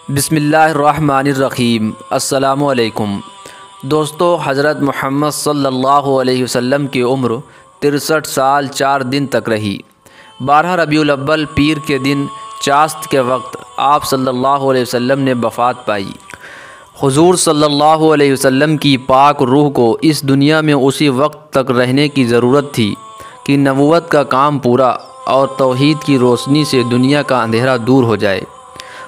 بسم اللہ الرحمن الرحیم۔ السلام علیکم دوستو، حضرت محمد صلی اللہ علیہ وسلم کی عمر 63 سال 4 دن تک رہی۔ 12 ربیع الاول پیر کے دن چاست کے وقت آپ صلی اللہ علیہ وسلم نے وفات پائی۔ حضور صلی اللہ علیہ وسلم کی پاک روح کو اس دنیا میں اسی وقت تک رہنے کی ضرورت تھی کہ نبوت کا کام پورا اور توحید کی روشنی سے دنیا کا اندھیرا دور ہو جائے،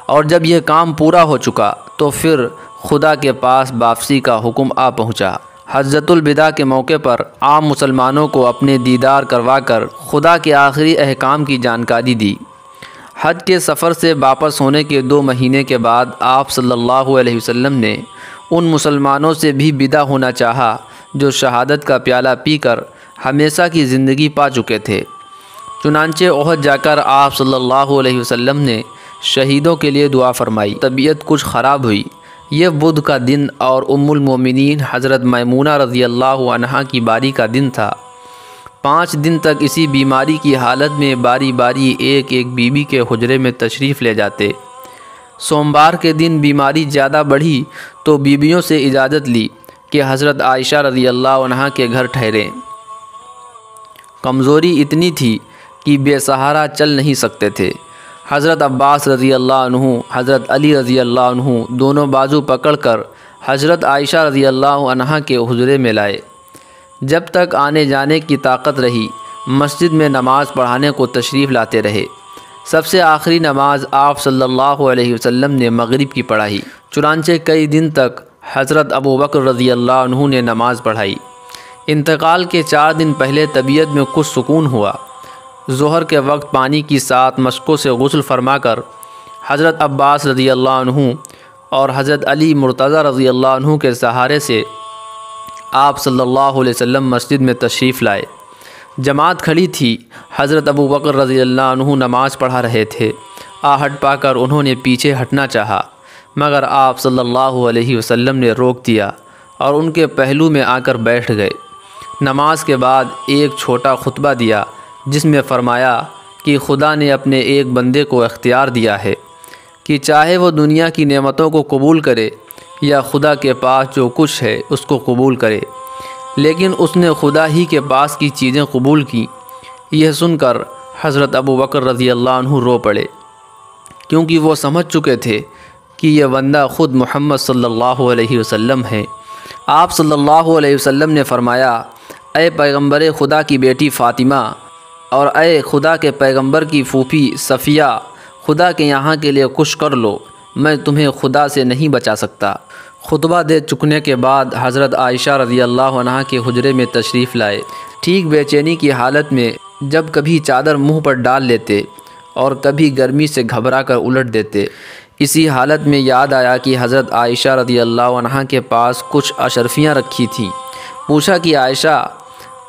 اور جب یہ کام پورا ہو چکا تو پھر خدا کے پاس واپسی کا حکم آ پہنچا۔ حجۃ الوداع کے موقع پر عام مسلمانوں کو اپنے دیدار کروا کر خدا کے آخری احکام کی جانکاری دی۔ حج کے سفر سے واپس ہونے کے 2 مہینے کے بعد آپ صلی اللہ علیہ وسلم نے ان مسلمانوں سے بھی ودا ہونا چاہا جو شہادت کا پیالہ پی کر ہمیشہ کی زندگی پا چکے تھے۔ چنانچہ احد جا کر آپ صلی اللہ علیہ وسلم نے شہیدوں کے لیے دعا فرمائی۔ طبیعت کچھ خراب ہوئی۔ یہ بدھ کا دن اور ام المومنین حضرت میمونہ رضی اللہ عنہا کی باری کا دن تھا۔ 5 دن تک اسی بیماری کی حالت میں باری باری ایک ایک بیوی کے حجرے میں تشریف لے جاتے۔ سوموار کے دن بیماری زیادہ بڑھی تو بیویوں سے اجازت لی کہ حضرت عائشہ رضی اللہ عنہا کے گھر ٹھہریں۔ کمزوری اتنی تھی کہ بے سہارا چل نہیں سکتے تھے۔ حضرت عباس رضی اللہ عنہ، حضرت علی رضی اللہ عنہ دونوں بازو پکڑ کر حضرت عائشہ رضی اللہ عنہا کے حجرے میں لائے۔ جب تک آنے جانے کی طاقت رہی مسجد میں نماز پڑھانے کو تشریف لاتے رہے۔ سب سے آخری نماز آپ صلی اللہ علیہ وسلم نے مغرب کی پڑھائی۔ چنانچہ کئی دن تک حضرت ابوبکر رضی اللہ عنہ نے نماز پڑھائی۔ انتقال کے 4 دن پہلے طبیعت میں کچھ سکون ہوا۔ ظہر کے وقت پانی کی 7 مشکوں سے غسل فرما کر حضرت عباس رضی اللہ عنہ اور حضرت علی مرتضیٰ رضی اللہ عنہ کے سہارے سے آپ صلی اللہ علیہ وسلم مسجد میں تشریف لائے۔ جماعت کھڑی تھی۔ حضرت ابوبکر رضی اللہ عنہ نماز پڑھا رہے تھے۔ آہٹ پا کر انہوں نے پیچھے ہٹنا چاہا، مگر آپ صلی اللہ علیہ وسلم نے روک دیا اور ان کے پہلو میں آ کر بیٹھ گئے۔ نماز کے بعد ایک چھوٹا خطبہ دیا جس میں فرمایا کہ خدا نے اپنے ایک بندے کو اختیار دیا ہے کہ چاہے وہ دنیا کی نعمتوں کو قبول کرے یا خدا کے پاس جو کچھ ہے اس کو قبول کرے، لیکن اس نے خدا ہی کے پاس کی چیزیں قبول کیں۔ یہ سن کر حضرت ابوبکر رضی اللہ عنہ رو پڑے، کیونکہ وہ سمجھ چکے تھے کہ یہ بندہ خود محمد صلی اللہ علیہ وسلم ہے۔ آپ صلی اللہ علیہ وسلم نے فرمایا، اے پیغمبر خدا کی بیٹی فاطمہ اور اے خدا کے پیغمبر کی پھوپھی صفیہ، خدا کے یہاں کے لیے کچھ کر لو، میں تمہیں خدا سے نہیں بچا سکتا۔ خطبہ دے چکنے کے بعد حضرت عائشہ رضی اللہ عنہا کے حجرے میں تشریف لائے۔ ٹھیک بے چینی کی حالت میں جب کبھی چادر منہ پر ڈال لیتے اور کبھی گرمی سے گھبرا کر الٹ دیتے۔ اسی حالت میں یاد آیا کہ حضرت عائشہ رضی اللہ عنہا کے پاس کچھ اشرفیاں رکھی تھیں۔ پوچھا کہ عائشہ،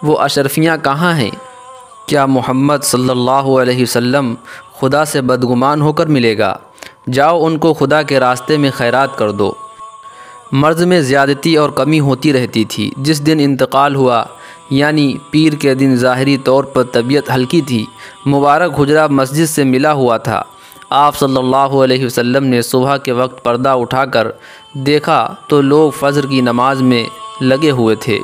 وہ اشرفیاں کہاں ہیں؟ کیا محمد صلی اللہ علیہ وسلم خدا سے بدگمان ہو کر ملے گا؟ جاؤ ان کو خدا کے راستے میں خیرات کر دو۔ مرض میں زیادتی اور کمی ہوتی رہتی تھی۔ جس دن انتقال ہوا یعنی پیر کے دن ظاہری طور پر طبیعت ہلکی تھی۔ مبارک حجرہ مسجد سے ملا ہوا تھا۔ آپ صلی اللہ علیہ وسلم نے صبح کے وقت پردہ اٹھا کر دیکھا تو لوگ فجر کی نماز میں لگے ہوئے تھے۔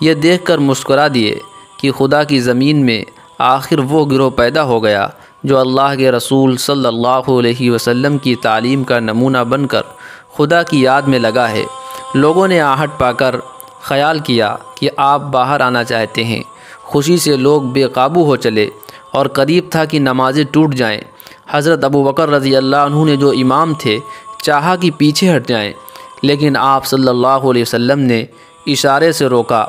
یہ دیکھ کر مسکرا دیے کہ خدا کی زمین میں آخر وہ گروہ پیدا ہو گیا جو اللہ کے رسول صلی اللہ علیہ وسلم کی تعلیم کا نمونہ بن کر خدا کی یاد میں لگا ہے۔ لوگوں نے آہٹ پا کر خیال کیا کہ آپ باہر آنا چاہتے ہیں۔ خوشی سے لوگ بے قابو ہو چلے اور قریب تھا کہ نمازیں ٹوٹ جائیں۔ حضرت ابوبکر رضی اللہ عنہ نے جو امام تھے چاہا کہ پیچھے ہٹ جائیں، لیکن آپ صلی اللہ علیہ وسلم نے اشارے سے روکا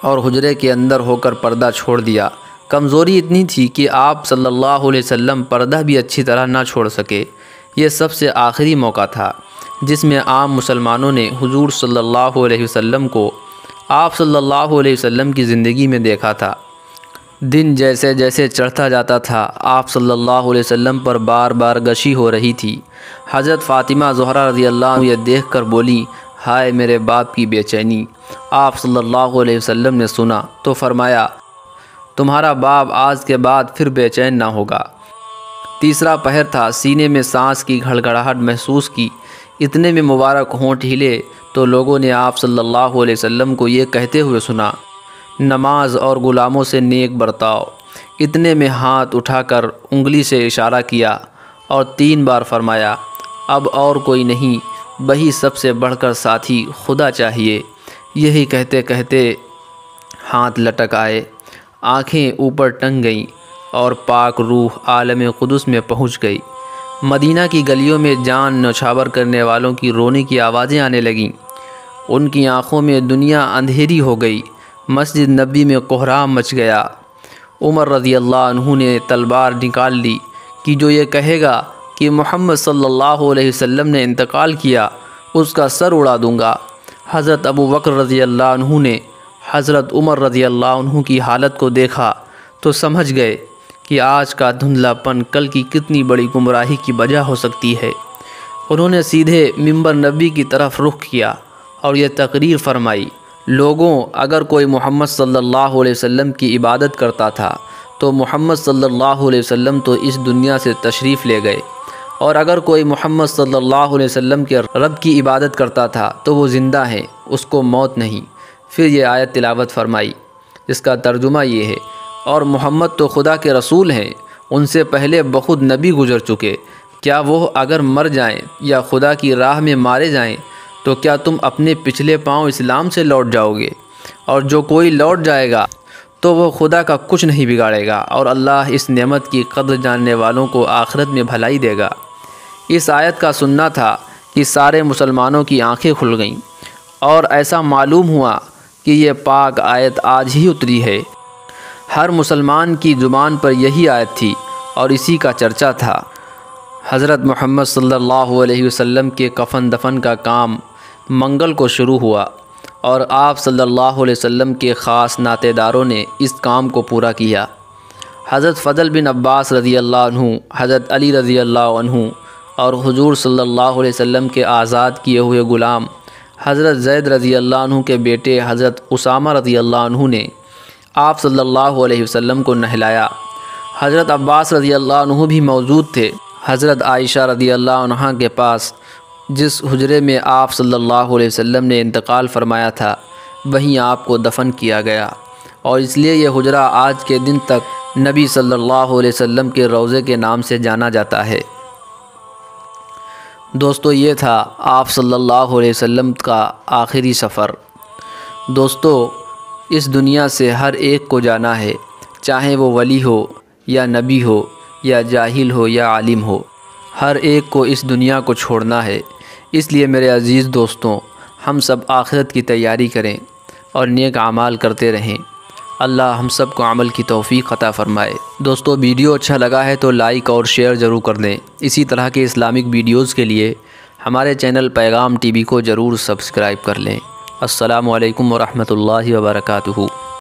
اور حجرے کے اندر ہو کر پردہ چھوڑ دیا۔ کمزوری اتنی تھی کہ آپ صلی اللہ علیہ وسلم پردہ بھی اچھی طرح نہ چھوڑ سکے۔ یہ سب سے آخری موقع تھا جس میں عام مسلمانوں نے حضور صلی اللہ علیہ وسلم کو آپ صلی اللہ علیہ وسلم کی زندگی میں دیکھا تھا۔ دن جیسے جیسے چڑھتا جاتا تھا آپ صلی اللہ علیہ وسلم پر بار بار غشی ہو رہی تھی۔ حضرت فاطمہ زہرا رضی اللہ عنہ یہ دیکھ کر بولی، ہائے میرے باپ کی بے چینی۔ آپ صلی اللہ علیہ وسلم نے سنا تو فرمایا، تمہارا باپ آج کے بعد پھر بے چین نہ ہوگا۔ تیسرا پہر تھا، سینے میں سانس کی گھڑگھڑاہٹ محسوس کی۔ اتنے میں مبارک ہونٹ ہلے تو لوگوں نے آپ صلی اللہ علیہ وسلم کو یہ کہتے ہوئے سنا، نماز اور غلاموں سے نیک برتاؤ۔ اتنے میں ہاتھ اٹھا کر انگلی سے اشارہ کیا اور 3 بار فرمایا، اب اور کوئی نہیں، وہی سب سے بڑھ کر ساتھی خدا چاہیے۔ یہی کہتے کہتے ہاتھ لٹک آئے، آنکھیں اوپر ٹنگ گئیں اور پاک روح عالم قدس میں پہنچ گئی۔ مدینہ کی گلیوں میں جان نچھاور کرنے والوں کی رونے کی آوازیں آنے لگیں۔ ان کی آنکھوں میں دنیا اندھیری ہو گئی۔ مسجد نبی میں کوہرام مچ گیا۔ عمر رضی اللہ عنہ نے تلوار نکال لی کہ جو یہ کہے گا کہ محمد صلی اللہ علیہ وسلم نے انتقال کیا، اس کا سر اڑا دوں گا۔ حضرت ابو بکر رضی اللہ عنہ نے حضرت عمر رضی اللہ عنہ کی حالت کو دیکھا تو سمجھ گئے کہ آج کا دھندلا پن کل کی کتنی بڑی گمراہی کی وجہ ہو سکتی ہے۔ انہوں نے سیدھے منبر نبی کی طرف رخ کیا اور یہ تقریر فرمائی، لوگوں، اگر کوئی محمد صلی اللہ علیہ وسلم کی عبادت کرتا تھا تو محمد صلی اللہ علیہ وسلم تو اس دنیا سے تشریف لے گئے، اور اگر کوئی محمد صلی اللہ علیہ وسلم کے رب کی عبادت کرتا تھا تو وہ زندہ ہیں، اس کو موت نہیں۔ پھر یہ آیت تلاوت فرمائی، جس کا ترجمہ یہ ہے، اور محمد تو خدا کے رسول ہیں، ان سے پہلے بخود نبی گزر چکے، کیا وہ اگر مر جائیں یا خدا کی راہ میں مارے جائیں تو کیا تم اپنے پچھلے پاؤں اسلام سے لوٹ جاؤ گے؟ اور جو کوئی لوٹ جائے گا تو وہ خدا کا کچھ نہیں بگاڑے گا، اور اللہ اس نعمت کی قدر جاننے والوں کو آخرت میں بھلائی دے گا۔ اس آیت کا سننا تھا کہ سارے مسلمانوں کی آنکھیں کھل گئیں، اور ایسا معلوم ہوا کہ یہ پاک آیت آج ہی اتری ہے۔ ہر مسلمان کی زبان پر یہی آیت تھی اور اسی کا چرچا تھا۔ حضرت محمد صلی اللہ علیہ وسلم کے کفن دفن کا کام منگل کو شروع ہوا، اور آپ صلی اللہ علیہ وسلم کے خاص ناطے داروں نے اس کام کو پورا کیا۔ حضرت فضل بن عباس رضی اللہ عنہ، حضرت علی رضی اللہ عنہ اور حضور صلی اللہ علیہ وسلم کے آزاد کیے ہوئے غلام حضرت زید رضی اللہ عنہ کے بیٹے حضرت اسامہ رضی اللہ عنہ نے آپ صلی اللہ علیہ وسلم کو نہلایا۔ حضرت عباس رضی اللہ عنہ بھی موجود تھے۔ حضرت عائشہ رضی اللہ عنہ کے پاس جس حجرے میں آپ صلی اللہ علیہ وسلم نے انتقال فرمایا تھا، وہیں آپ کو دفن کیا گیا، اور اس لیے یہ حجرہ آج کے دن تک نبی صلی اللہ علیہ وسلم کے روضے کے نام سے جانا جاتا ہے۔ دوستو، یہ تھا آپ صلی اللہ علیہ وسلم کا آخری سفر۔ دوستو، اس دنیا سے ہر ایک کو جانا ہے، چاہے وہ ولی ہو یا نبی ہو یا جاہل ہو یا عالم ہو، ہر ایک کو اس دنیا کو چھوڑنا ہے۔ اس لیے میرے عزیز دوستوں، ہم سب آخرت کی تیاری کریں اور نیک اعمال کرتے رہیں۔ اللہ ہم سب کو عمل کی توفیق عطا فرمائے۔ دوستو، ویڈیو اچھا لگا ہے تو لائک اور شیئر ضرور کر دیں۔ اسی طرح کے اسلامک ویڈیوز کے لیے ہمارے چینل پیغام ٹی وی کو ضرور سبسکرائب کر لیں۔ السلام علیکم ورحمۃ اللہ وبرکاتہ۔